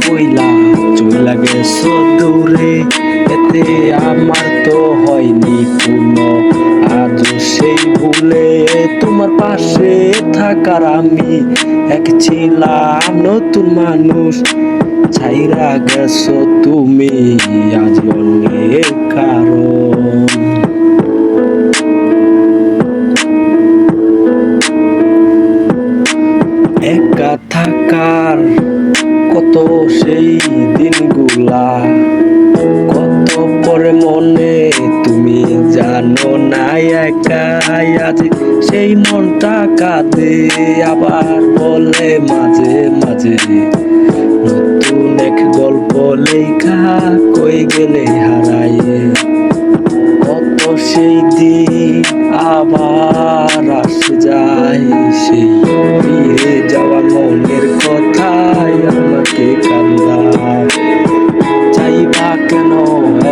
বইলা চইলা গেছো দূরে, এতে আমার তো হয়নি কোনো আজও সেই ভুলে। তোমার পাশে থাকার আমি এক ছিলাম নতুন মানুষ, ছাইরা গেছো তুমি আজ অনেক কারণ। একা থাকার কত সেই দিনগুলা, কত পরে মনে তুমি জানো না। একাই আজ সেই মনটা কাঁদে, আবার বলে মাঝে মাঝে নতুন এক গল্প লেখা কই গেলে হারায়ে। কত সেই দিন আবার আসে যায়, সেই ফিরে যাওয়া মনের কথাই আমাকে কান্দায়। চাইবা কেন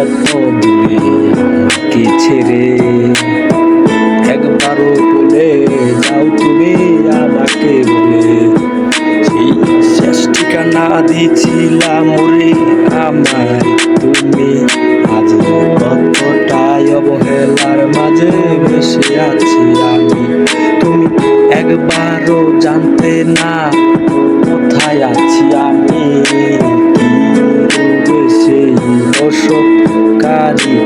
এত দূরে আমাকে ছেড়ে, একবারও বলে যাও তুমি আমাকে বলে। সেই শেষ ঠিকানা দিয়েছিলাম রে আমায় তুমি, আজ কতটাই অবহেলার মাঝে ভেসে আছি আমি। তুমি একবারও জানতে না কোথায় আছি আমি, কি রূপে সেই বসতকারী।